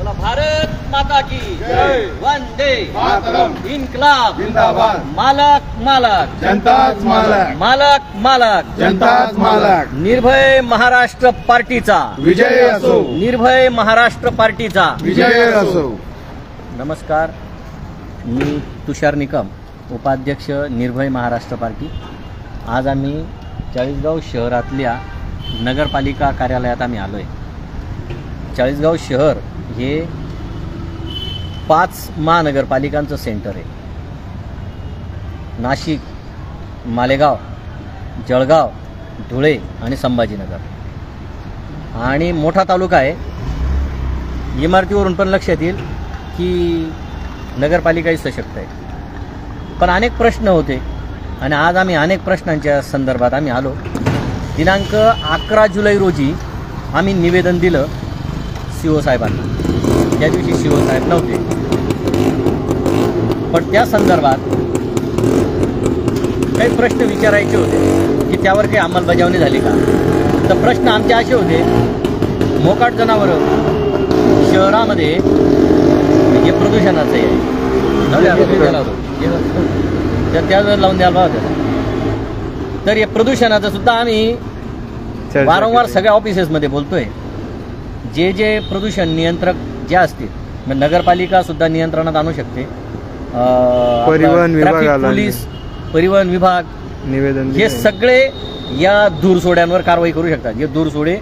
चला, भारत माता की जय, वंदे मातरम, इन्कलाब जिंदाबाद, मालक मालक जनताच मालक, मालक मालक जनताच मालक, निर्भय महाराष्ट्र पार्टीचा विजय असो, निर्भय महाराष्ट्र पार्टीचा विजय असो. नमस्कार, मी तुषार निकम, उपाध्यक्ष निर्भय महाराष्ट्र पार्टी. आज आम्ही चाळीसगाव शहरातल्या नगरपालिका कार्यालयात आम्ही आलो आहे. चाळीसगाव शहर हे 5 महानगरपालिकांचं सेंटर आहे. नाशिक, मालेगाव, जळगाव, धुळे आणि संभाजीनगर, आणि मोठा तालुका आहे. इमारतीवरून पण लक्षात येईल की नगरपालिकाही सशक्त आहे. पण अनेक प्रश्न होते आणि आज आम्ही अनेक प्रश्नांच्या संदर्भात आम्ही आलो. दिनांक 11 जुलै रोजी आम्ही निवेदन दिलं CO साहेबांना. त्या दिवशी CO साहेब नव्हते, पण त्या संदर्भात काही प्रश्न विचारायचे होते की त्यावर काही अंमलबजावणी झाली का. तर प्रश्न आमचे असे होते, मोकाट जनावरं शहरामध्ये हे प्रदूषणाचं आहे, तर त्या लावून द्यायला होतं. तर हे प्रदूषणाचं सुद्धा आम्ही वारंवार सगळ्या ऑफिसेसमध्ये बोलतोय. जे प्रदूषण नियंत्रक जे असतील, मग नगरपालिका सुद्धा नियंत्रणात आणू शकते. परिवहन विभाग, पोलीस, परिवहन विभाग, निवेदन हे सगळे या दूरसोड्यांवर कारवाई करू शकतात. हे दूरसोडे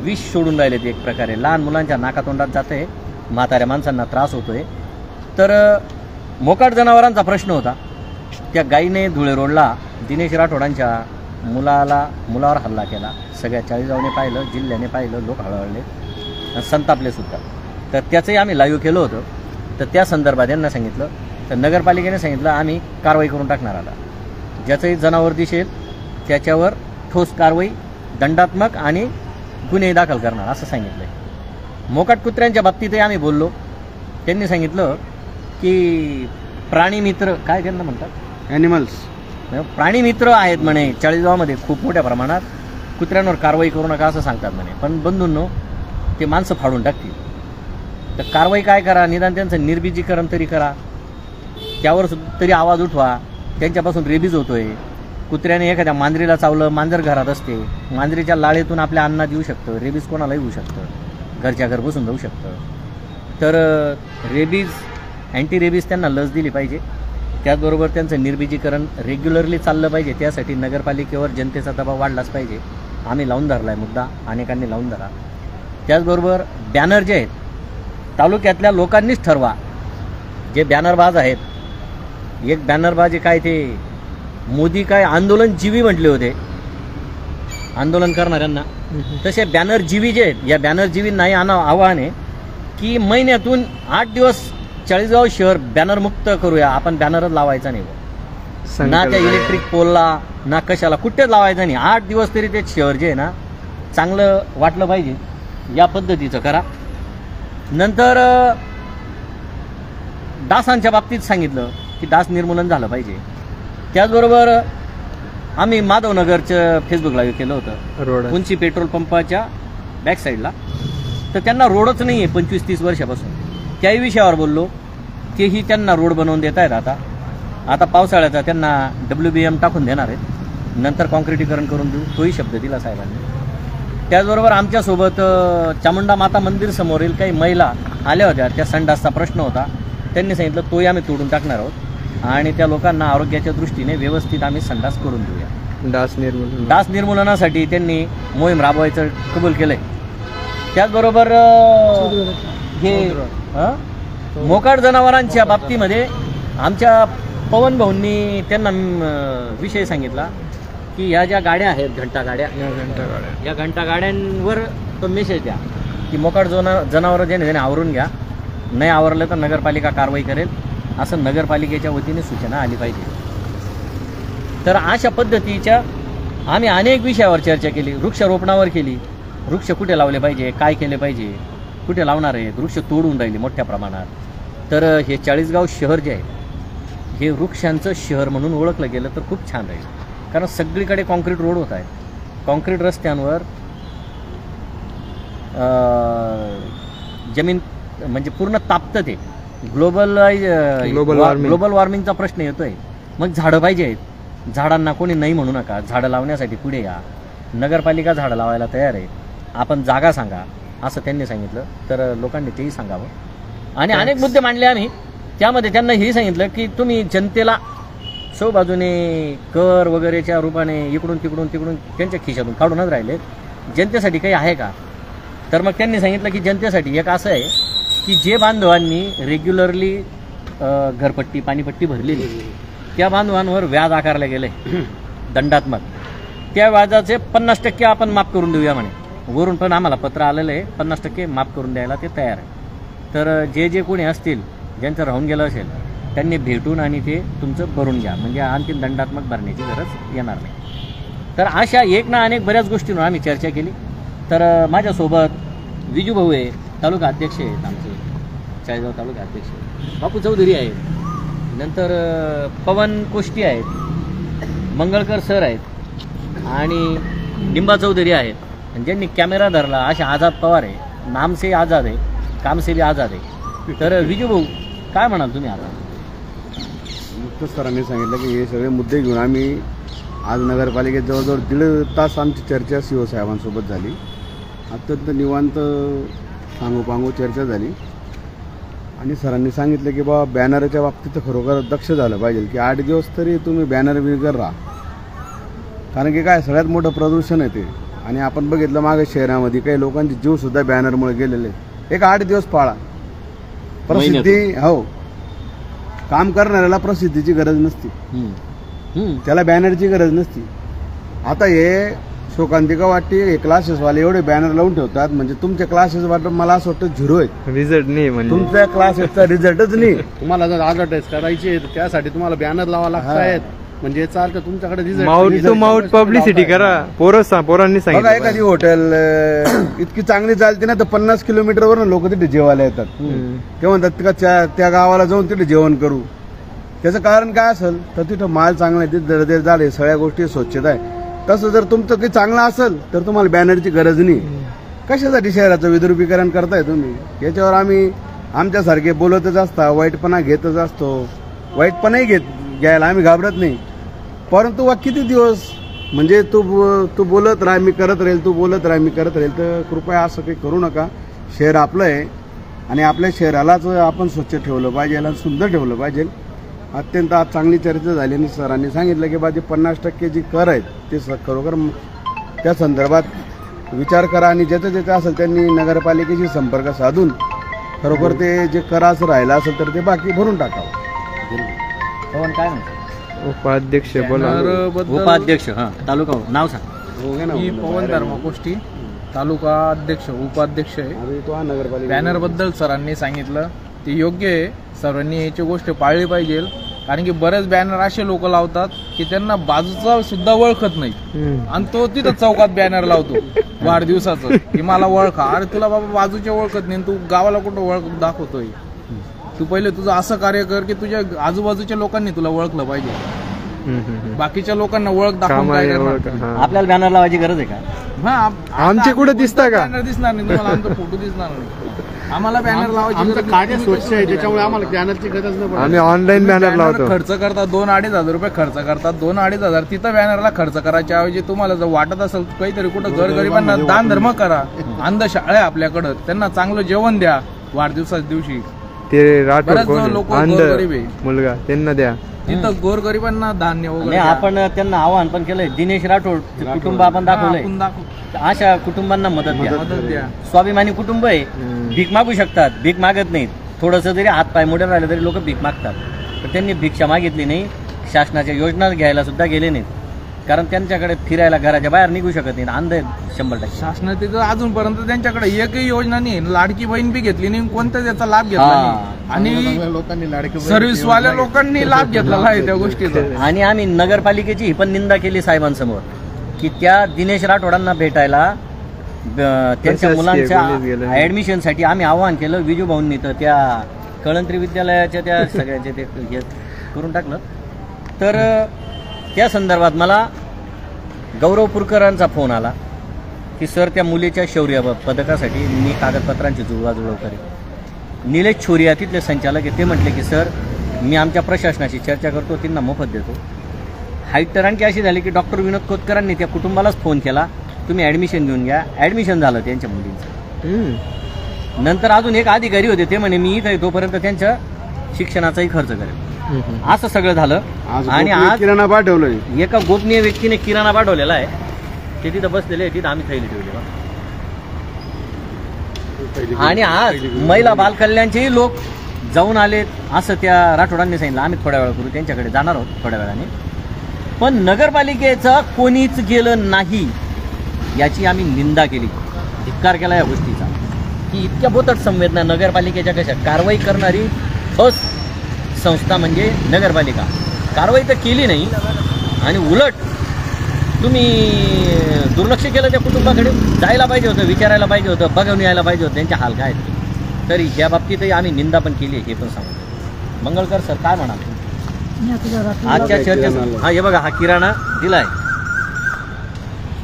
विष सोडून राहिले ते एक प्रकारे. लहान मुलांच्या नाकातोंडात जाते, म्हाताऱ्या माणसांना त्रास होतोय. तर मोकाट जनावरांचा प्रश्न होता. त्या गाईने धुळे रोडला दिनेश राठोडांच्या मुलावर हल्ला केला. सगळ्या चाळीसगावने पाहिलं, जिल्ह्याने पाहिलं, लोक हळहळले, संतापले सुद्धा. तर त्याचंही आम्ही लाईव्ह केलं होतं. तर त्या संदर्भात यांना सांगितलं, तर नगरपालिकेने सांगितलं आम्ही कारवाई करून टाकणार. आता ज्याचंही जनावर दिसेल त्याच्यावर ठोस कारवाई, दंडात्मक आणि गुन्हे दाखल करणार असं सांगितलं आहे. मोकाट कुत्र्यांच्या बाबतीतही आम्ही बोललो. त्यांनी सांगितलं की प्राणी मित्र, काय त्यांना म्हणतात, ॲनिमल्स, प्राणी मित्र आहेत म्हणे चाळीसगावमध्ये खूप मोठ्या प्रमाणात. कुत्र्यांवर कारवाई करू नका असं सांगतात म्हणे. पण बंधूंनो, ते माणसं फाडून टाकतील. तर कारवाई काय करा, निदान त्यांचं निर्बीजीकरण तरी करा, त्यावर सुद्धा तरी आवाज उठवा. त्यांच्यापासून रेबीज होतोय. कुत्र्याने एखाद्या मांजरीला चावलं, मांजर घरात असते, मांजरीच्या लाळेतून आपल्या अन्नात येऊ शकतं. रेबीज कोणालाही होऊ शकतं, घरच्या घर बसून जाऊ शकतं. तर रेबीज, अँटी रेबीज त्यांना लस दिली पाहिजे. त्याचबरोबर त्यांचं निर्बीजीकरण रेग्युलरली चाललं पाहिजे. त्यासाठी नगरपालिकेवर जनतेचा दबाव वाढलाच पाहिजे. आम्ही लावून धरला आहे मुद्दा, अनेकांनी लावून धरा. त्याचबरोबर बॅनर जे आहेत, तालुक्यातल्या लोकांनीच ठरवा. जे बॅनरबाज आहेत, एक बॅनरबाजी काय ते मोदी काय आंदोलनजीवी म्हटले होते आंदोलन करणाऱ्यांना, तसे बॅनरजीवी जे आहेत, या बॅनरजीवींनाही आव्हान आहे की महिन्यातून 8 दिवस चाळीसगाव शहर बॅनर मुक्त करूया. आपण बॅनरच लावायचा नाही, ना त्या इलेक्ट्रिक पोलला, ना कशाला, कुठेच लावायचं नाही. 8 दिवस तरी ते शहर जे आहे ना चांगलं वाटलं पाहिजे, या पद्धतीचं करा. नंतर डासांच्या बाबतीत सांगितलं की डास निर्मूलन झालं पाहिजे. त्याचबरोबर आम्ही माधवनगरचं फेसबुक लाईव्ह केलं होतं, उंची पेट्रोल पंपाच्या बॅक साईडला. तर त्यांना रोडच नाही आहे 25-30 वर्षापासून. त्याही विषयावर बोललो. तेही त्यांना रोड बनवून देत आहेत. आता पावसाळ्याचा त्यांना WBM टाकून देणार आहेत, नंतर कॉन्क्रिटीकरण करून देऊ, तोही शब्द दिला साहेबांनी. त्याचबरोबर आमच्यासोबत चामुंडा माता मंदिर समोरील काही महिला आल्या होत्या. त्या संडासचा प्रश्न होता. त्यांनी सांगितलं तोही आम्ही तोडून टाकणार आहोत आणि त्या लोकांना आरोग्याच्या दृष्टीने व्यवस्थित आम्ही संडास करून देऊया. डास निर्मूलनासाठी त्यांनी मोहीम राबवायचं कबूल केलंय. त्याचबरोबर हे मोकाट जनावरांच्या बाबतीमध्ये आमच्या पवन भाऊंनी त्यांना विषय सांगितला की ह्या ज्या गाड्या आहेत, घंटागाड्या, या घंटागाड्यांवर तो मेसेज द्या की मोकाट जनावरं ज्याने आवरून घ्या, नाही आवरलं तर नगरपालिका कारवाई करेल, असं नगरपालिकेच्या वतीने सूचना आली पाहिजे. तर अशा पद्धतीच्या आम्ही अनेक विषयावर चर्चा केली. वृक्षारोपणावर केली. वृक्ष कुठे लावले पाहिजे, काय केले पाहिजे, कुठे लावणार आहे. वृक्ष तोडून राहिली मोठ्या प्रमाणात. तर हे चाळीसगाव शहर जे आहे हे वृक्षांचं शहर म्हणून ओळखलं गेलं तर खूप छान राहील. कारण सगळीकडे कॉन्क्रीट रोड होत आहेत. कॉन्क्रीट रस्त्यांवर जमीन म्हणजे पूर्ण तापतं ते Global warming. ग्लोबल वॉर्मिंगचा प्रश्न येतोय. मग झाडं पाहिजेत, झाडांना कोणी नाही म्हणू नका, झाडं लावण्यासाठी पुढे या. नगरपालिका झाडं लावायला तयार आहे, आपण जागा सांगा असं त्यांनी सांगितलं. तर लोकांनी तेही सांगावं. आणि अनेक मुद्दे मांडले आम्ही. त्यामध्ये त्यांना हेही सांगितलं की तुम्ही जनतेला बाजूने कर वगैरेच्या रूपाने इकडून तिकडून त्यांच्या खिशातून काढूनच राहिले. जनतेसाठी काही आहे का? तर मग त्यांनी सांगितलं की जनतेसाठी एक असं आहे की जे बांधवांनी रेग्युलरली घरपट्टी पाणीपट्टी भरलेली, त्या बांधवांवर व्याज आकारलं गेलं आहे दंडात्मक. त्या व्याजाचे 50% आपण माफ करून देऊया म्हणे. वरून पण आम्हाला पत्र आलेलं आहे, 50% माफ करून द्यायला ते तयार आहे. तर जे कोणी असतील ज्यांचं राहून गेलं असेल त्यांनी भेटून आणि ते तुमचं भरून घ्या, म्हणजे आणखी दंडात्मक भरण्याची गरज येणार नाही. तर अशा एक ना अनेक बऱ्याच गोष्टींवर आम्ही चर्चा केली. तर माझ्यासोबत विजू भाऊ आहे, तालुका अध्यक्ष आहेत आमचे, चाळीसगाव तालुका अध्यक्ष बापू चौधरी आहेत, नंतर पवन कोष्टी आहेत, मंगळकर सर आहेत आणि निंबा चौधरी आहेत. आणि ज्यांनी कॅमेरा धरला अशा आझाद पवार आहे, नाम से आझाद आहे, काम से भी आझाद आहे. तर विजू भाऊ काय म्हणाल तुम्ही? आता नुकतंच सरांनी सांगितलं की हे सगळे मुद्दे घेऊन आम्ही आज नगरपालिकेत जवळजवळ 1.5 तास आमची चर्चा CO साहेबांसोबत झाली. अत्यंत निवांत सांगोपांगो चर्चा झाली. आणि सरांनी सांगितलं की बाबा बॅनरच्या बाबतीत तर खरोखर दक्ष झालं पाहिजे की 8 दिवस तरी तुम्ही बॅनर बिगर राहा. कारण की काय सगळ्यात मोठं प्रदूषण आहे ते. आणि आपण बघितलं मागे शहरामध्ये काही लोकांचे जीवसुद्धा बॅनरमुळे गेलेले. एक 8 दिवस पाळा. प्रसिद्धी हो, काम करणाऱ्याला प्रसिद्धीची गरज नसती, त्याला बॅनरची गरज नसती. आता हे शोकांतिका वाटते हे क्लासेसवाले एवढे बॅनर लावून ठेवतात, म्हणजे तुमच्या क्लासेस वाटत मला असं वाटतं 0 आहे, रिझल्ट नाही. म्हणजे तुमच्या क्लासेसचा रिझल्टच नाही. तुम्हाला जर ॲडव्हर्टाईज करायची तर त्यासाठी तुम्हाला बॅनर लावा लागतायत. म्हणजे याचा अर्थ तुमच्याकडे माउट टू माउट पब्लिसिटी करा. पोरांनी बघा सांगितलं एखादी हॉटेल इतकी चांगली चालते ना तर 50 किलोमीटरवरून लोक तिथे जेवायला येतात. ते म्हणतात का त्या गावाला जाऊन तिथे जेवण करू. त्याचं कारण काय असेल तर तिथं माल चांगला आहे, तिथे दर्जेदार आहे, सगळ्या गोष्टी स्वच्छता आहे. तसं जर तुमचं काही चांगलं असेल तर तुम्हाला बॅनरची गरज नाही. कशासाठी शहराचं विद्रुपीकरण करताय तुम्ही? याच्यावर आम्ही आमच्यासारखे बोलतच असता, वाईटपणा घेतच असतो. वाईटपणाही घ्यायला आम्ही घाबरत नाही. परंतु किती दिवस म्हणजे तू बोलत राह मी करत राहील, तू बोलत राह मी करत राहील. तर कृपया असं काही करू नका. शहर आपलं आहे आणि आपल्या शहरालाच आपण स्वच्छ ठेवलं पाहिजे आणि सुंदर ठेवलं पाहिजे. अत्यंत आज चांगली चर्चा झाली आणि सरांनी सांगितलं की बाजी 50% जी कर आहेत ते खरोखर त्या संदर्भात विचार करा आणि ज्याचं असेल त्यांनी नगरपालिकेशी संपर्क साधून खरोखर ते जे कराचं राहिलं असेल तर ते बाकी भरून टाकावं. पवन काय म्हणतो? उपाध्यक्ष बोला. उपाध्यक्ष तालुका नाव सांग. मी पवन धर्मकोष्टी, तालुका अध्यक्ष उपाध्यक्ष आहे. बॅनर बद्दल सरांनी सांगितलं ते योग्य आहे. सर्वांनी याची गोष्ट पाळली पाहिजे. कारण की बरेच बॅनर असे लोक लावतात की त्यांना बाजूचा सुद्धा ओळखत नाही आणि तो तिथं चौकात बॅनर लावतो वाढदिवसाचं की मला ओळखा. अरे तुला बाबा बाजूच्या ओळखत नाही, तू गावाला कुठं ओळख दाखवतोय? तू पहिले तुझं असं कार्य कर की तुझ्या आजूबाजूच्या लोकांनी तुला ओळखलं पाहिजे. बाकीच्या लोकांना ओळख दाखवून काय करणार? आपल्याला बॅनर लावायची गरज आहे का? आमचे कुठे दिसता का? बॅनर दिसणार नाही तुम्हाला, आमचा फोटो दिसणार नाही. आम्हाला बॅनर लावायची आमचं कार्य स्वच्छ आहे त्याच्यामुळे आम्हाला बॅनरची गरज नाही पडत. आम्ही ऑनलाईन बॅनर लावतो. खर्च करतात 2-2.5 हजार रुपये खर्च करतात. 2-2.5 हजार तिथं बॅनरला खर्च करायच्या ऐवजी तुम्हाला जर वाटत असेल काहीतरी कुठं गोरगरिबांना दान धर्म करा. अंधशाळा आहे आपल्याकडं, त्यांना चांगलं जेवण द्या वाढदिवसाच्या दिवशी. ते राठोड लोक गोरगरीब आहे मुलगा त्यांना द्या. तिथं गोरगरिबांना धान्य वगैरे आपण त्यांना आवाहन पण केलंय. दिनेश राठोड कुटुंब आपण दाखवलंय. अशा कुटुंबांना मदत द्या. स्वाभिमानी कुटुंब आहे, भीक मागू शकतात, भीक मागत नाहीत. थोडंसं जरी हात पाय मोडे राहिले तरी लोक भीक मागतात. तर त्यांनी भिक्षा मागितली नाही, शासनाच्या योजना घ्यायला सुद्धा गेले नाहीत. कारण त्यांच्याकडे फिरायला घराच्या बाहेर निघू शकत नाही, अंध आहेत 100%. शासनाची तर अजूनपर्यंत त्यांच्याकडे एकही योजना नाही. लाडकी बहीण बी घेतली नाही, कोणत्या त्याचा लाभ घेतला नाही. आणि लोकांनी लाडकी सर्व्हिसवाल्या लोकांनी लाभ घेतलेला आहे त्या गोष्टीचा. आणि आम्ही नगरपालिकेची ही पण निंदा केली साहेबांसमोर की त्या दिनेश राठोडांना भेटायला त्यांच्या मुलांच्या ऍडमिशनसाठी आम्ही आवाहन केलं. विजू भाऊंनी तर त्या कळंत्री विद्यालयाच्या त्या सगळ्याचे ते हे करून टाकलं. तर त्या संदर्भात मला गौरव पुरकरांचा फोन आला की सर त्या मुलीच्या शौर्य पदकासाठी मी कागदपत्रांची जुळवाजुळव करेन. निलेश छोरिया तिथले संचालक आहे, ते म्हटले की सर मी आमच्या प्रशासनाशी चर्चा करतो, त्यांना मोफत देतो. हाईट तर आणखी अशी झाली की डॉक्टर विनोद कोतकरांनी त्या कुटुंबालाच फोन केला, तुम्ही ॲडमिशन घेऊन घ्या. ॲडमिशन झालं त्यांच्या मुलींचं. नंतर अजून एक अधिकारी होते, ते म्हणे मी इथं तोपर्यंत त्यांच्या शिक्षणाचाही खर्च करेल. असं सगळं झालं. आणि आज किराणा पाठवलंय. एका गोपनीय व्यक्तीने किराणा पाठवलेला आहे, ते तिथं बसलेले आहे, तिथं आम्ही थैली ठेवली. आणि आज महिला बालकल्याणचेही लोक जाऊन आलेत असं त्या राठोडांनी सांगितलं. आम्ही थोड्या वेळापूर्वी त्यांच्याकडे जाणार आहोत थोड्या वेळाने. पण नगरपालिकेचं कोणीच गेलं नाही याची आम्ही निंदा केली, धिक्कार केला या गोष्टीचा, की इतक्या बोतट संवेदना नगरपालिकेच्या कशा. कारवाई करणारी ठोस संस्था म्हणजे नगरपालिका. कारवाई तर केली नाही आणि उलट तुम्ही दुर्लक्ष केलं त्या कुटुंबाकडे. जायला पाहिजे होतं, विचारायला पाहिजे होतं, बघून यायला पाहिजे होतं त्यांचे हाल काय आहेत. तरी ह्या बाबतीतही आम्ही निंदा पण केली आहे, हे पण सांगतो. मंगळकर सर काय म्हणाल आजच्या चर्चेत? हा हे बघा, हा किराणा दिलाय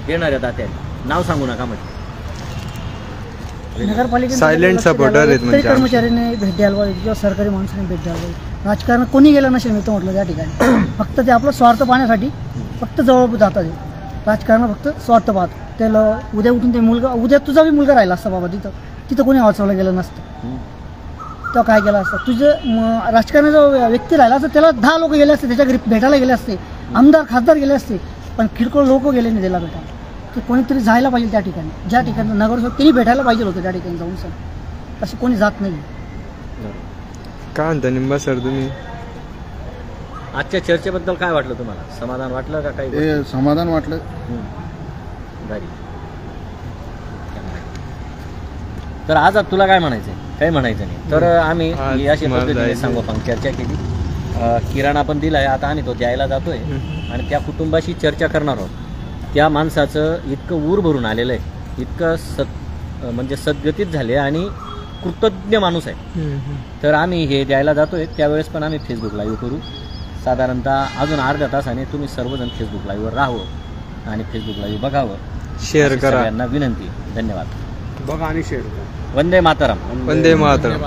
देणाऱ्या दात्याने, नाव सांगू नका म्हणजे. नगरपालिकेने सायलेंट सपोर्टर आहेत म्हणजे कर्मचाऱ्याने भेट द्यायला पाहिजे किंवा सरकारी माणसाने भेट द्यायला पाहिजे. राजकारण कोणी गेलं नसेल मी तर म्हटलं त्या ठिकाणी. फक्त ते आपलं स्वार्थ पाहण्यासाठी फक्त जवळ जातात. राजकारण फक्त स्वार्थ पाहत. त्याला उद्या उठून ते मुलगा, उद्या तुझा बी मुलगा राहिला असता बाबा, तिथं कोणी वाचवलं गेलं नसतं, तेव्हा काय केलं असतं. तुझं राजकारणाचा व्यक्ती राहिला असतं, त्याला 10 लोक गेले असते, त्याच्या घरी भेटायला गेले असते, आमदार खासदार गेले असते, पण किरकोळ लोक गेले नाही त्याला भेटायला. ते कोणीतरी जायला पाहिजे त्या ठिकाणी, ज्या ठिकाणी नगरसेवक त्यांनी भेटायला पाहिजे होतं त्या ठिकाणी जाऊन. सर तसे कोणी जात नाही. काय म्हणता निंबा सर तुम्ही? आजच्या चर्चेबद्दल काय वाटलं तुम्हाला? समाधान वाटलं का काही? समाधान वाटलं. बरी. तर आज तुला काय म्हणायचंय? काही म्हणायचं नाही. तर आम्ही ही अशी पद्धतीने सांगोपांग चर्चा केली. किराणा पण दिलाय, आता आम्ही तो द्यायला जातोय आणि त्या कुटुंबाशी चर्चा करणार आहोत. त्या माणसाचं इतकं ऊर भरून आलेलं आहे, इतकं म्हणजे सद्गतीत झाले आणि कृतज्ञ माणूस आहे. तर आम्ही हे द्यायला जातोय, त्यावेळेस पण आम्ही फेसबुक लाईव्ह करू. साधारणतः अजून अर्ध्या तासाने तुम्ही सर्वजण फेसबुक लाईव्हवर राहावं आणि फेसबुक लाईव्ह बघावं, शेअर करा. सगळ्यांना विनंती. धन्यवाद. बघा आणि शेअर करा. वंदे मातरम. वंदे मातरम.